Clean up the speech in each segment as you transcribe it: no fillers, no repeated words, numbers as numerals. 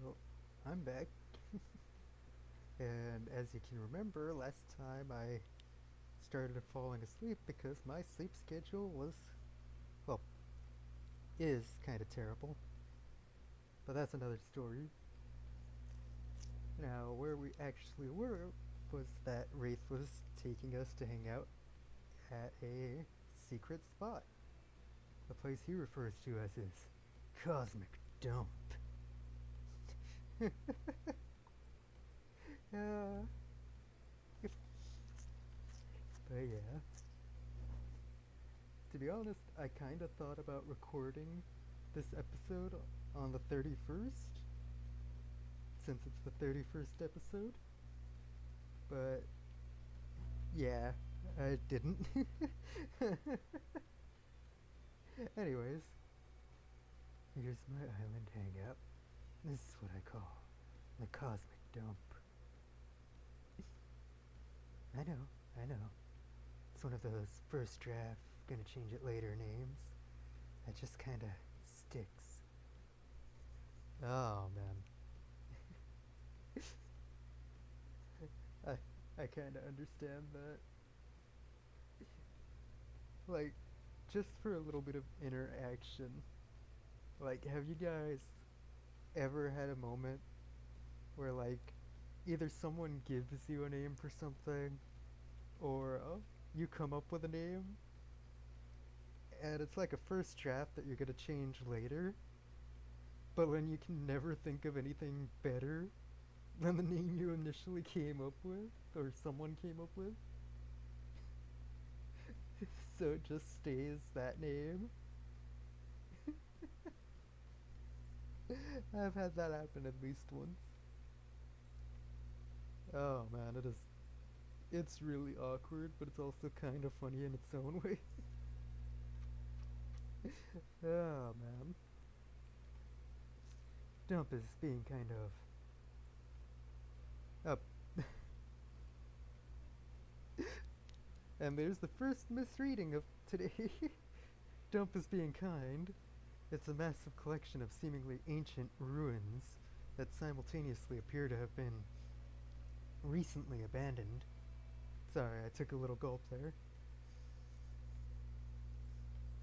So, I'm back, and as you can remember, last time I started falling asleep because my sleep schedule well, is kind of terrible, but that's another story. Now, where we actually were was that Wraith was taking us to hang out at a secret spot, a place he refers to as his cosmic dump. uh, but yeah, to be honest, I kind of thought about recording this episode on the 31st, since it's the 31st episode, but yeah, I didn't. Anyways, here's my island hangout. This is what I call the cosmic dump. I know. It's one of those first draft, gonna change it later names that just kinda sticks. Oh man, I I kinda understand that. Like, just for a little bit of interaction. Like, have you guys ever had a moment where, like, either someone gives you a name for something, or you come up with a name, and it's like a first draft that you're gonna change later, but when you can never think of anything better than the name you initially came up with, or someone came up with, so it just stays that name? I've had that happen at least once. Oh man, it is. It's really awkward, but it's also kind of funny in its own way. Oh man. Dump is being kind of up. And there's the first misreading of today. Dump is being kind. It's a massive collection of seemingly ancient ruins that simultaneously appear to have been recently abandoned. Sorry, I took a little gulp there.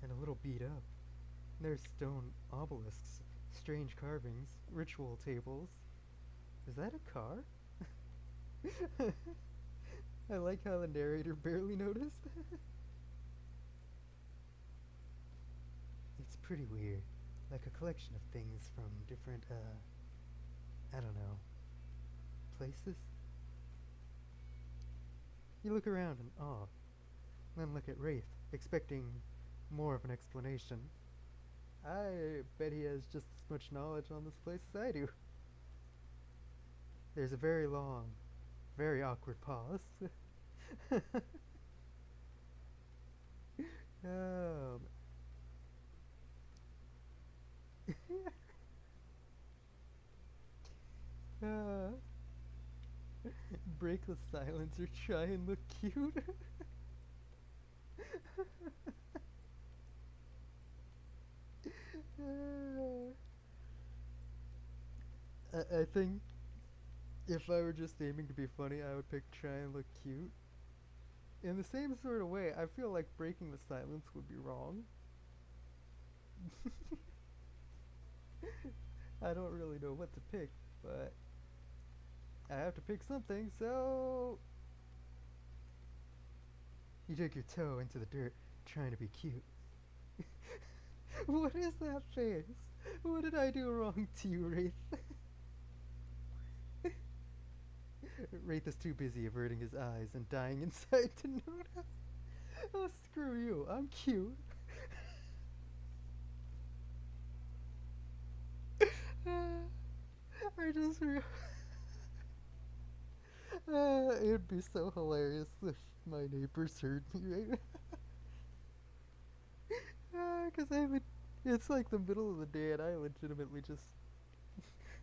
And a little beat up. There's stone obelisks, strange carvings, ritual tables. Is that a car? I like how the narrator barely noticed. It's pretty weird. Like a collection of things from different, I don't know, places? You look around in awe, then look at Wraith, expecting more of an explanation. I bet he has just as much knowledge on this place as I do. There's a very long, very awkward pause. um, uh, break the silence or try and look cute. I think if I were just aiming to be funny, I would pick try and look cute. In the same sort of way, I feel like breaking the silence would be wrong. I don't really know what to pick, but I have to pick something, so. You dug your toe into the dirt trying to be cute. What is that face? What did I do wrong to you, Wraith? Wraith is too busy averting his eyes and dying inside to notice. Oh, screw you. I'm cute. I just real. It'd be so hilarious if my neighbors heard me right now. Because it's like the middle of the day and I legitimately just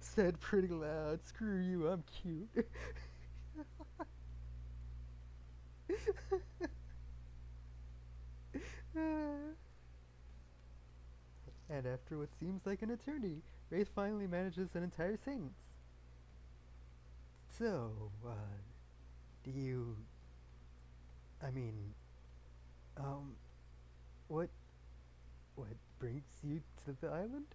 said pretty loud, screw you, I'm cute. And after what seems like an eternity, Wraith finally manages an entire sentence. So, do you. I mean, um, what. What brings you to the island?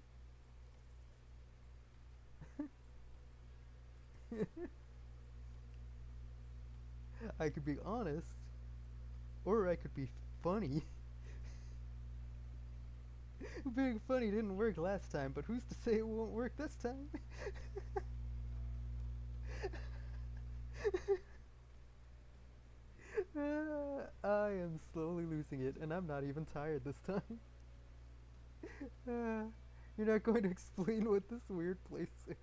I could be honest, or I could be funny. Being funny didn't work last time, but who's to say it won't work this time? I am slowly losing it, and I'm not even tired this time. You're not going to explain what this weird place is.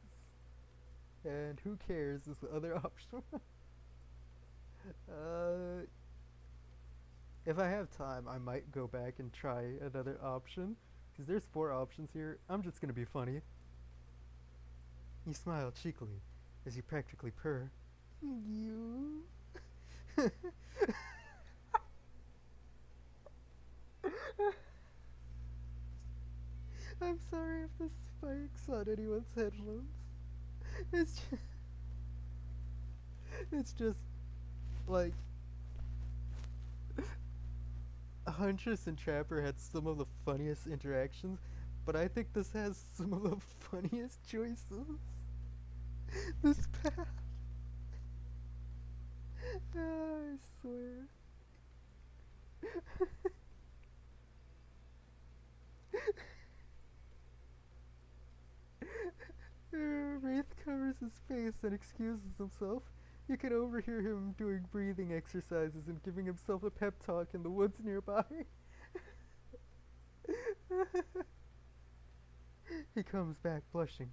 And who cares is the other option. uh, if I have time, I might go back and try another option. Because there's 4 options here. I'm just gonna be funny. You smile cheekily as you practically purr. You. I'm sorry if this spikes on anyone's headphones. It's just, it's just like Huntress and Trapper had some of the funniest interactions, but I think this has some of the funniest choices. This path. I swear. Wraith covers his face and excuses himself. You can overhear him doing breathing exercises and giving himself a pep talk in the woods nearby. He comes back blushing.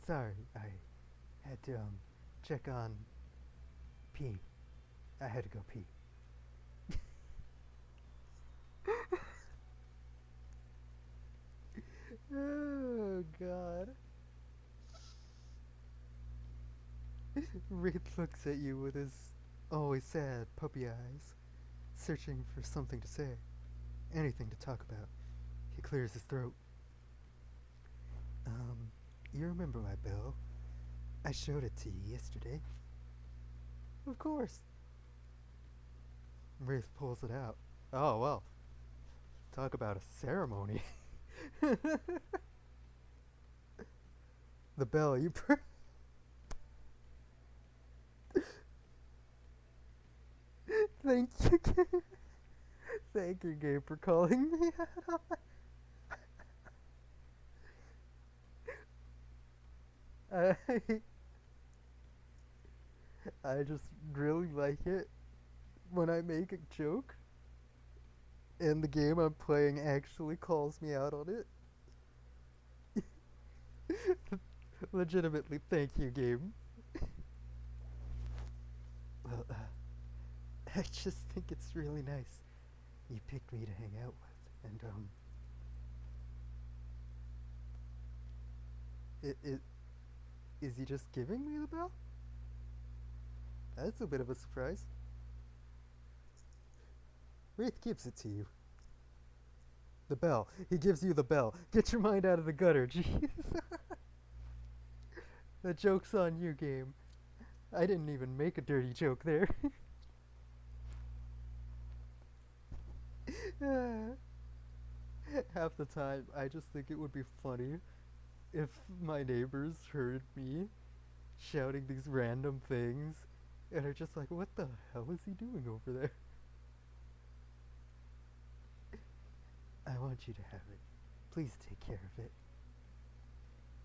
Sorry, I had to check on pee. I had to go pee. Oh god. Wraith looks at you with his always sad puppy eyes, searching for something to say, anything to talk about. He clears his throat. You remember my bell? I showed it to you yesterday. Of course. Wraith pulls it out. Oh, well. Talk about a ceremony. The bell you Thank you, Gabe. Thank you, Gabe, for calling me out. I, I just really like it when I make a joke and the game I'm playing actually calls me out on it. Legitimately, thank you, game. Well, I just think it's really nice you picked me to hang out with, and is he just giving me the bell? That's a bit of a surprise. Wraith gives it to you. The bell. He gives you the bell. Get your mind out of the gutter, jeez. The joke's on you, game. I didn't even make a dirty joke there. Half the time, I just think it would be funny if my neighbors heard me shouting these random things and are just like, what the hell is he doing over there? I want you to have it. Please take care of it.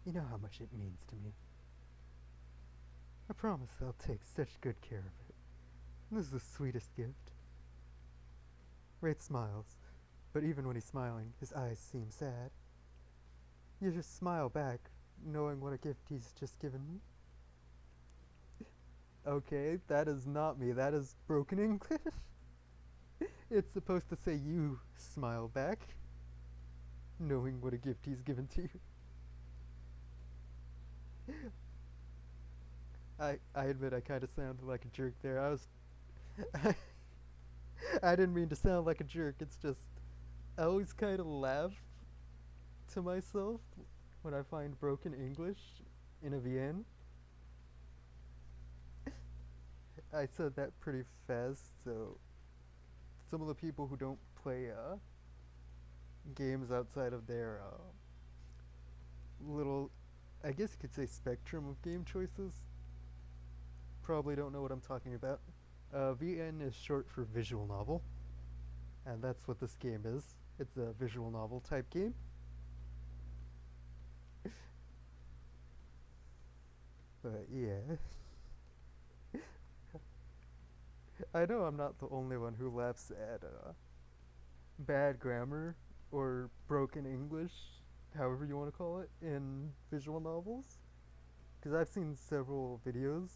You know how much it means to me. I promise I'll take such good care of it. This is the sweetest gift. Wraith smiles, but even when he's smiling, his eyes seem sad. You just smile back, knowing what a gift he's just given me. Okay, that is not me. That is broken English. It's supposed to say you smile back, knowing what a gift he's given to you. I admit I kind of sounded like a jerk there. I didn't mean to sound like a jerk. It's just I always kind of laugh to myself when I find broken English in a VN. I said that pretty fast, so some of the people who don't play games outside of their little, I guess you could say, spectrum of game choices probably don't know what I'm talking about. VN is short for visual novel, and that's what this game is. It's a visual novel type game. But yeah, I know I'm not the only one who laughs at bad grammar or broken English, however you want to call it, in visual novels. Because I've seen several videos,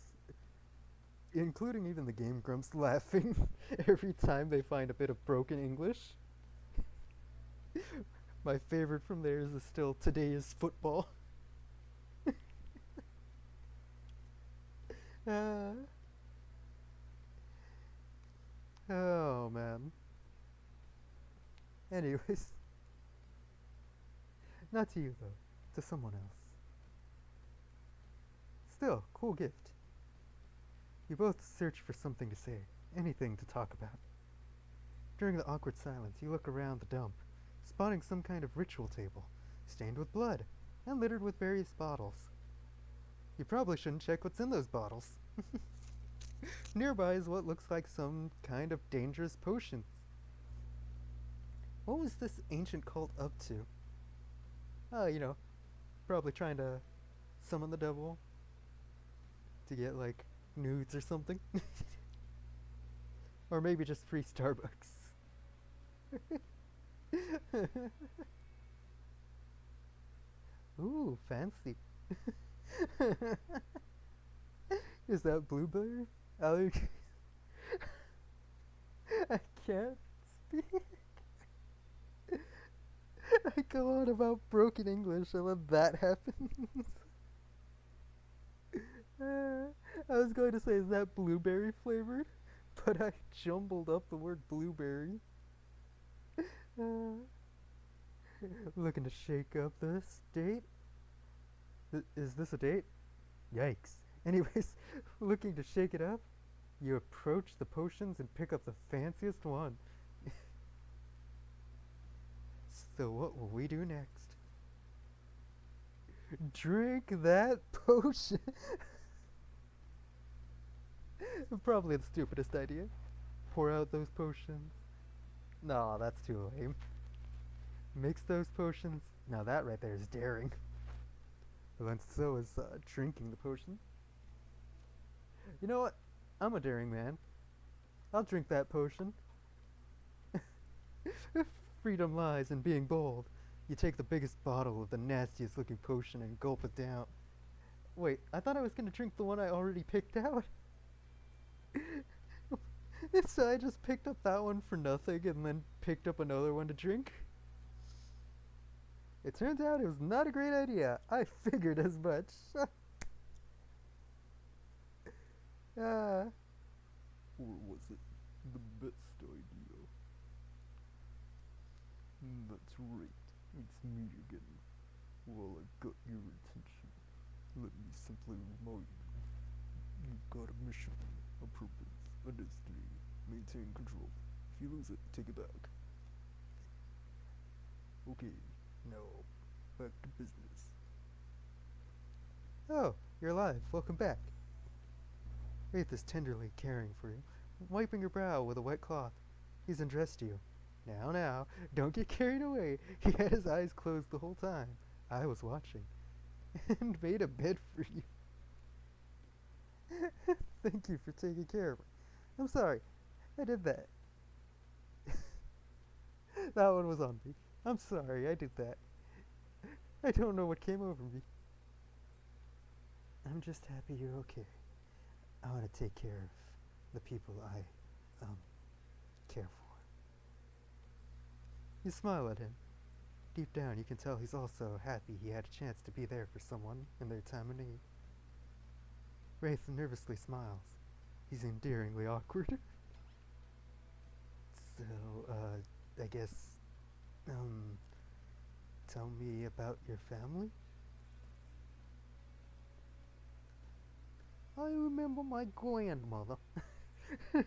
including even the Game Grumps, laughing every time they find a bit of broken English. My favorite from theirs is still "Today is football." uh, oh man. Anyways, not to you though, to someone else. Still, cool gift. You both search for something to say, anything to talk about. During the awkward silence, you look around the dump, spotting some kind of ritual table, stained with blood, and littered with various bottles. You probably shouldn't check what's in those bottles. Nearby is what looks like some kind of dangerous potion. What was this ancient cult up to? Oh, probably trying to summon the devil to get, like, nudes or something. Or maybe just free Starbucks. Ooh, fancy. Is that blueberry? Alec? I can't speak. I go on about broken English and then that happens. I was going to say, is that blueberry flavored? But I jumbled up the word blueberry. Uh, Looking to shake up this date? Is this a date? Yikes. Anyways, looking to shake it up? You approach the potions and pick up the fanciest one. So what will we do next? Drink that potion. Probably the stupidest idea. Pour out those potions. No, that's too lame. Mix those potions. Now that right there is daring. And then so is drinking the potion. You know what? I'm a daring man. I'll drink that potion. Freedom lies in being bold. You take the biggest bottle of the nastiest looking potion and gulp it down. Wait, I thought I was gonna drink the one I already picked out. So I just picked up that one for nothing and then picked up another one to drink? It turns out it was not a great idea. I figured as much. Or was it the best idea? That's right. It's me again. Well, I've got your attention. Let me simply remind you. You've got a mission, a purpose, a destiny. Maintain control. If you lose it, take it back. Okay, now, back to business. Oh, you're alive. Welcome back. Wraith is tenderly caring for you, wiping your brow with a wet cloth. He's undressed you. Now, don't get carried away. He had his eyes closed the whole time. I was watching. And made a bed for you. Thank you for taking care of me. I'm sorry. I did that. That one was on me. I'm sorry, I did that. I don't know what came over me. I'm just happy you're okay. I want to take care of the people I, care for. You smile at him. Deep down, you can tell he's also happy he had a chance to be there for someone in their time of need. Wraith nervously smiles. He's endearingly awkward. So, I guess, tell me about your family? I remember my grandmother. I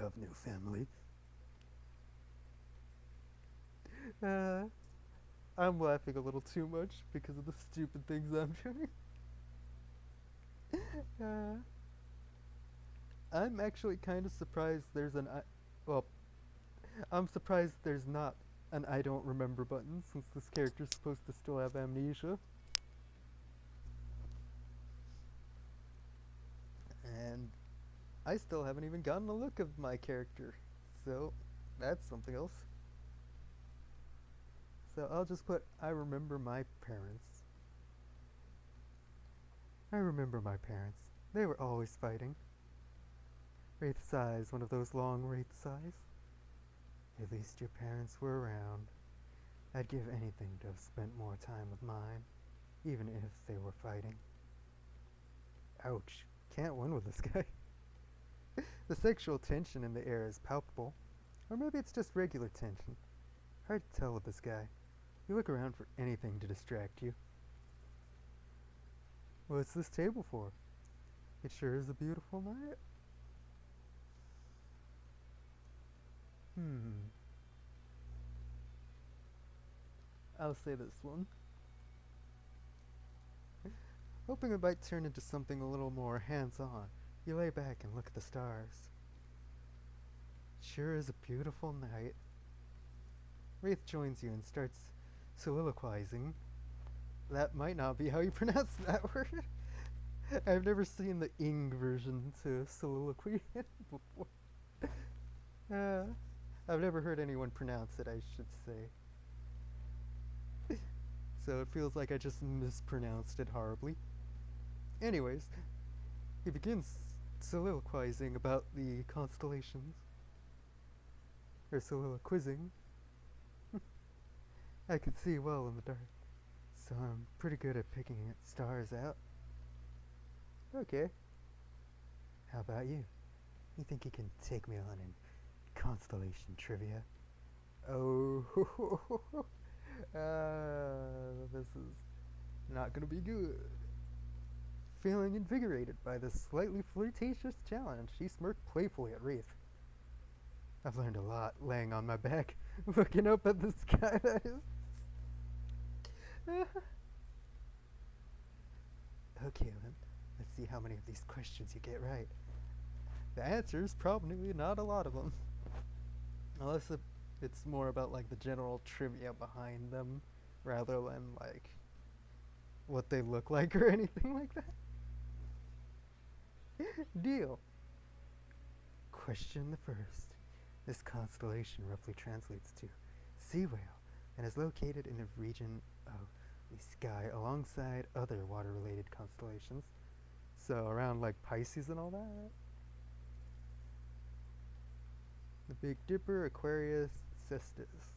have no family. Uh, I'm laughing a little too much because of the stupid things I'm doing. Uh, I'm actually kind of surprised there's well, I'm surprised there's not an I don't remember button since this character's supposed to still have amnesia. And I still haven't even gotten a look of my character. So, that's something else. So I'll just put I remember my parents. I remember my parents. They were always fighting. Wraith sighs, one of those long Wraith sighs. At least your parents were around. I'd give anything to have spent more time with mine, even if they were fighting. Ouch. Can't win with this guy. The sexual tension in the air is palpable. Or maybe it's just regular tension. Hard to tell with this guy. You look around for anything to distract you. What's this table for? It sure is a beautiful night. I'll say this one. Hoping it might turn into something a little more hands-on, you lay back and look at the stars. Sure is a beautiful night. Wraith joins you and starts soliloquizing. That might not be how you pronounce that word. I've never seen the ing version to soliloquy before. I've never heard anyone pronounce it, I should say. So it feels like I just mispronounced it horribly. Anyways, he begins soliloquizing about the constellations. Or soliloquizing. I could see well in the dark, so I'm pretty good at picking stars out. Okay. How about you? You think you can take me on in constellation trivia? Oh, this is not gonna be good. Feeling invigorated by this slightly flirtatious challenge, he smirked playfully at Wraith. I've learned a lot laying on my back, looking up at the sky, that is. Okay, then. Let's see how many of these questions you get right. The answer's probably not a lot of them. Unless it's more about like the general trivia behind them rather than like what they look like or anything like that. Deal. Question the first. This constellation roughly translates to sea whale and is located in the region of the sky alongside other water-related constellations. So around like Pisces and all that. The Big Dipper, Aquarius, Cestus.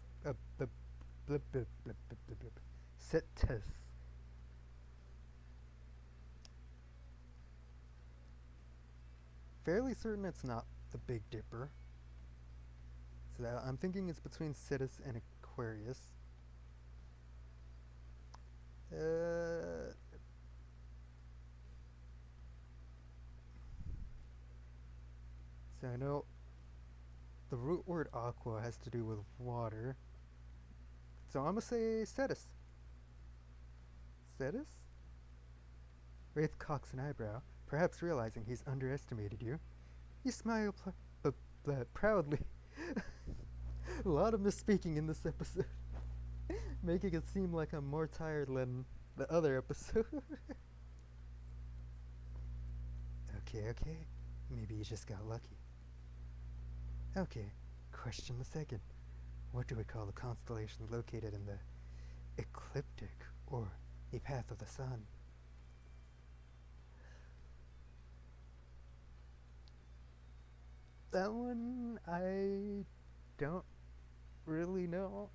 Cetus. Fairly certain it's not the Big Dipper. So I'm thinking it's between Cetus and Aquarius. So I know the root word aqua has to do with water. So I'm gonna say Cetus. Cetus? Wraith cocks an eyebrow, perhaps realizing he's underestimated you. You smile proudly. A lot of misspeaking in this episode. Making it seem like I'm more tired than the other episode. Okay. Maybe you just got lucky. Okay, question the second. What do we call the constellation located in the ecliptic, or the path of the sun? That one, I don't really know.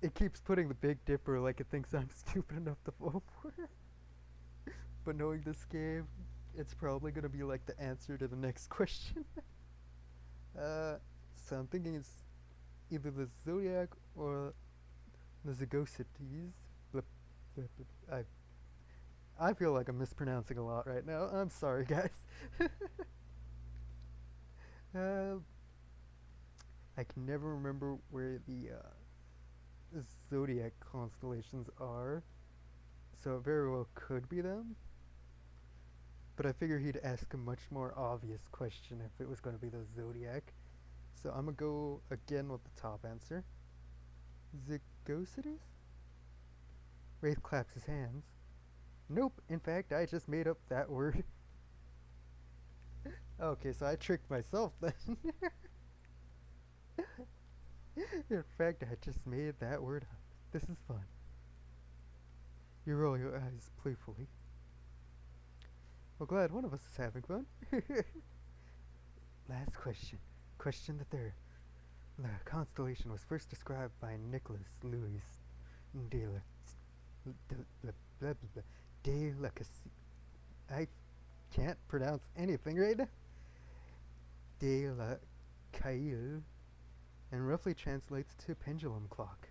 It keeps putting the Big Dipper like it thinks I'm stupid enough to fall for it. But knowing this game, it's probably gonna be like the answer to the next question. So I'm thinking it's either the zodiac or the Zagosities. Blip, blip, blip. I feel like I'm mispronouncing a lot right now. I'm sorry, guys. uh, I can never remember where the zodiac constellations are, so it very well could be them. But I figure he'd ask a much more obvious question if it was going to be the zodiac. So I'm gonna go again with the top answer. Zygosities? Wraith claps his hands. Nope, in fact, I just made up that word. Okay, so I tricked myself then. In fact, I just made that word up. This is fun. You roll your eyes playfully. Well, glad one of us is having fun. Last question. Question the third. The constellation was first described by Nicholas Louis de la I can't pronounce anything right now. De la Caille, and roughly translates to pendulum clock.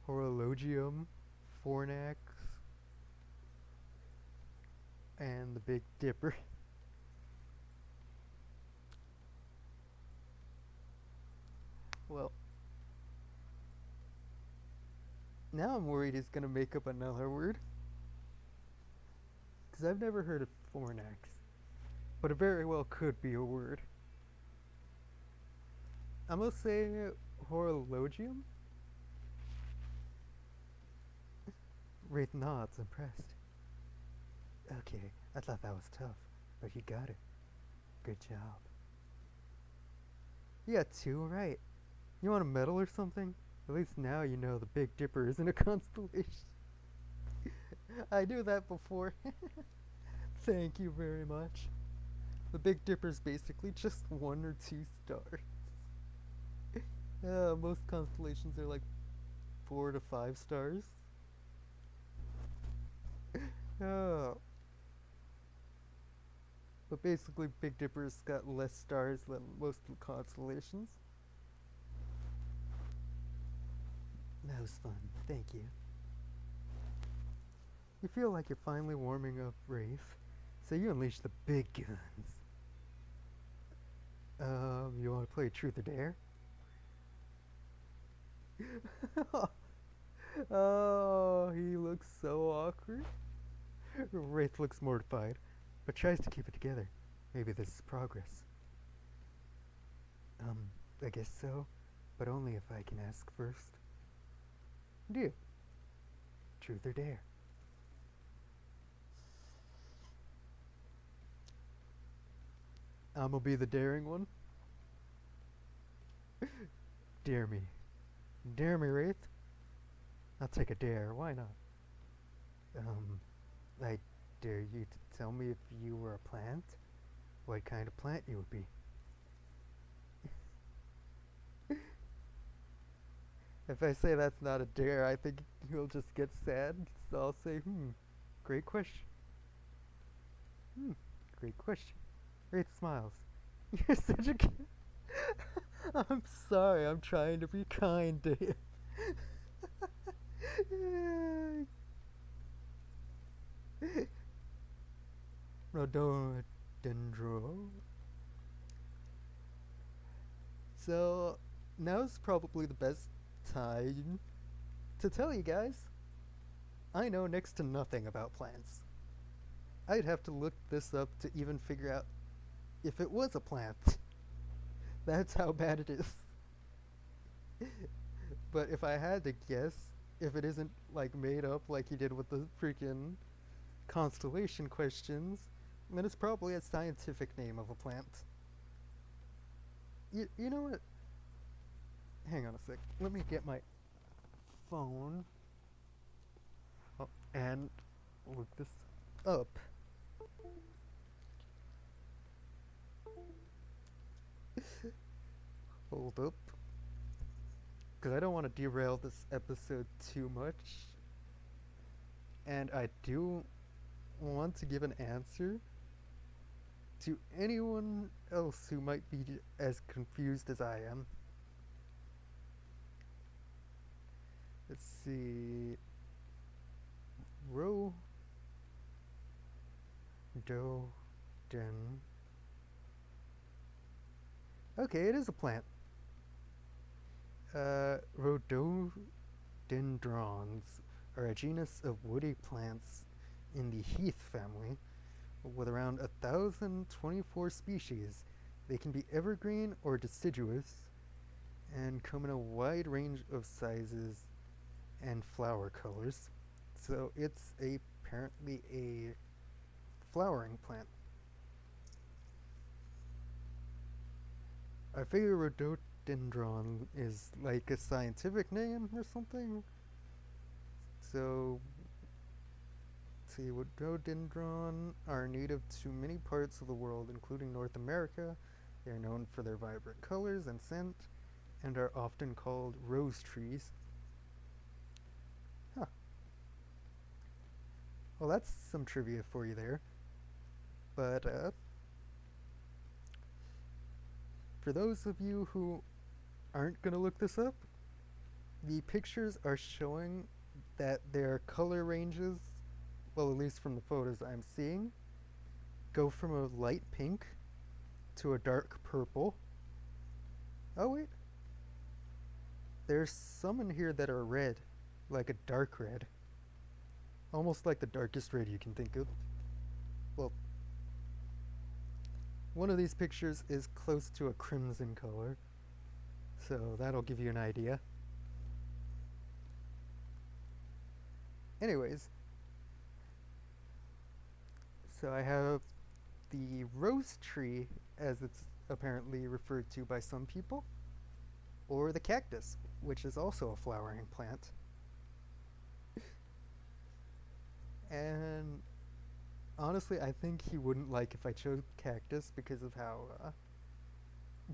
Horologium, Fornax, and the Big Dipper. Well, now I'm worried he's gonna make up another word. Because I've never heard of Fornax. But it very well could be a word. I'm gonna say horologium? Wraith nods, impressed. Okay, I thought that was tough, but you got it. Good job. You got two right. You want a medal or something? At least now you know the Big Dipper isn't a constellation. I knew that before. Thank you very much. The Big Dipper's basically just 1 or 2 stars. Most constellations are like 4 to 5 stars. Oh. But basically Big Dipper's got less stars than most of the constellations. That was fun, thank you. You feel like you're finally warming up, Wraith, so you unleash the big guns. You want to play Truth or Dare? Oh, he looks so awkward. Wraith looks mortified, but tries to keep it together. Maybe this is progress. I guess so, but only if I can ask first. Deal. Truth or Dare? I'm gonna be the daring one. Dare me. Dare me, Wraith. I'll take a dare, why not? I dare you to tell me if you were a plant, what kind of plant you would be. If I say that's not a dare, I think he'll just get sad, so I'll say, great question. Great question. Wraith smiles. You're such a kid. I'm sorry, I'm trying to be kind to him. Rhododendro. So, now's probably the best time to tell you guys. I know next to nothing about plants. I'd have to look this up to even figure out if it was a plant. That's how bad it is. But if I had to guess, if it isn't like made up like you did with the freaking constellation questions, then it's probably a scientific name of a plant. You know what? Hang on a sec. Let me get my phone and look this up. Hold up. Because I don't want to derail this episode too much. And I do want to give an answer. to anyone else who might be as confused as I am. Let's see. Rhododendron. Okay, it is a plant. Rhododendrons are a genus of woody plants in the heath family with around 1,024 species. They can be evergreen or deciduous and come in a wide range of sizes and flower colors. So it's apparently a flowering plant. I figure rhododendron is like a scientific name or something. So, let's see, rhododendron are native to many parts of the world, including North America. They are known for their vibrant colors and scent, and are often called rose trees. Huh. Well, that's some trivia for you there. But for those of you who aren't going to look this up, the pictures are showing that their color ranges, well, at least from the photos I'm seeing, go from a light pink to a dark purple. Oh, wait. There's some in here that are red, like a dark red. Almost like the darkest red you can think of. Well, one of these pictures is close to a crimson color, so that'll give you an idea. Anyways, so I have the rose tree, as it's apparently referred to by some people, or the cactus, which is also a flowering plant. And honestly, I think he wouldn't like if I chose cactus because of how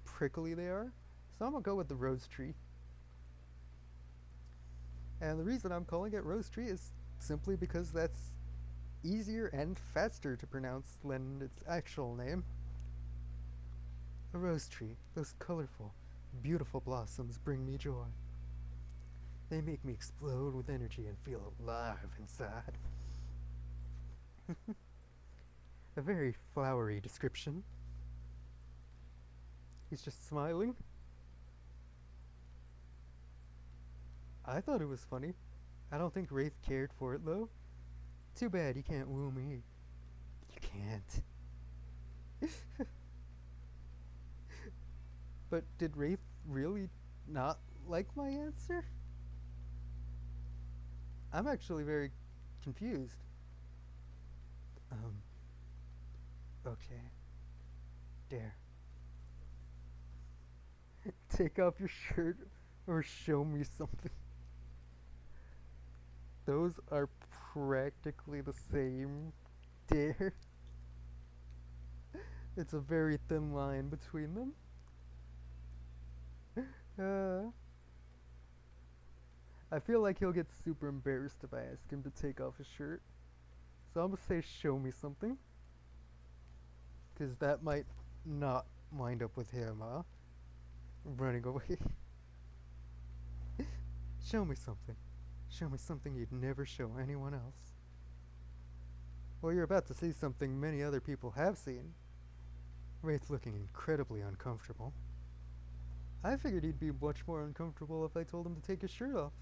prickly they are. So I'm gonna go with the rose tree. And the reason I'm calling it rose tree is simply because that's easier and faster to pronounce than its actual name. A rose tree, those colorful, beautiful blossoms bring me joy. They make me explode with energy and feel alive inside. A very flowery description. He's just smiling. I thought it was funny. I don't think Wraith cared for it, though. Too bad you can't woo me. You can't. But did Wraith really not like my answer? I'm actually very confused. Okay. Dare. Take off your shirt or show me something. Those are practically the same. Dare. It's a very thin line between them. I feel like he'll get super embarrassed if I ask him to take off his shirt. So I'm gonna say show me something. Because that might not wind up with him, running away. Show me something. Show me something you'd never show anyone else. Well, you're about to see something many other people have seen. Wraith looking incredibly uncomfortable. I figured he'd be much more uncomfortable if I told him to take his shirt off.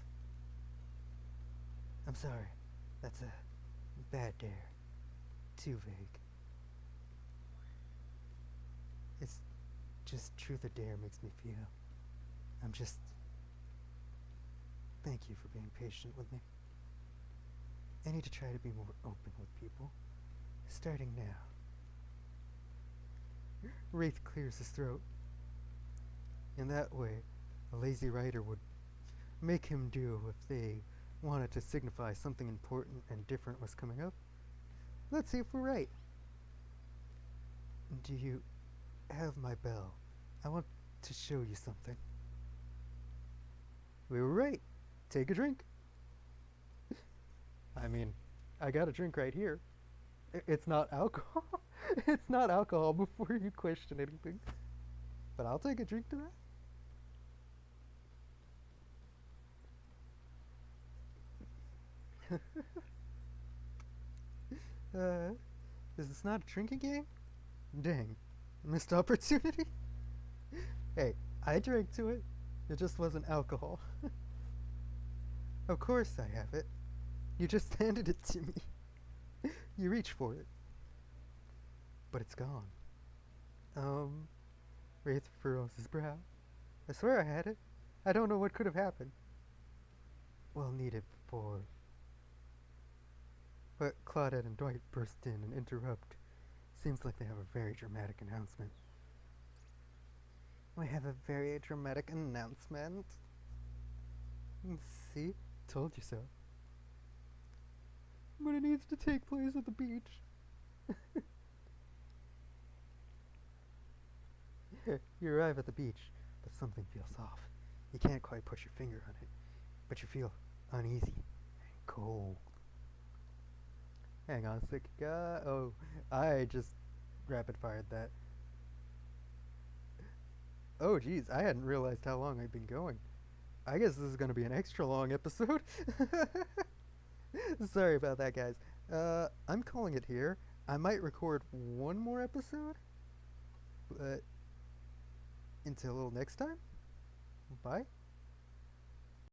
I'm sorry. That's a bad dare. Too vague. It's just truth or dare makes me feel. I'm just... Thank you for being patient with me. I need to try to be more open with people. Starting now. Wraith clears his throat. In that way, a lazy writer would make him do if they wanted to signify something important and different was coming up. Let's see if we're right. Do you have my bell? I want to show you something. We were right. Take a drink. I mean, I got a drink right here. It's not alcohol. It's not alcohol before you question anything. But I'll take a drink to that. Is this not a drinking game? Dang. Missed opportunity? Hey, I drank to it. It just wasn't alcohol. Of course I have it. You just handed it to me. You reach for it. But it's gone. Um, Wraith furrows his brow. I swear I had it. I don't know what could have happened. We'll need it for... But Claudette and Dwight burst in and interrupt. Seems like they have a very dramatic announcement. We have a very dramatic announcement. See? Told you so. But it needs to take place at the beach. You arrive at the beach, but something feels off. You can't quite put your finger on it, but you feel uneasy and cold. Hang on a sec. Oh, I just rapid fired that. Oh, geez, I hadn't realized how long I'd been going. I guess this is going to be an extra long episode. Sorry about that, guys. I'm calling it here. I might record one more episode, but until next time, bye.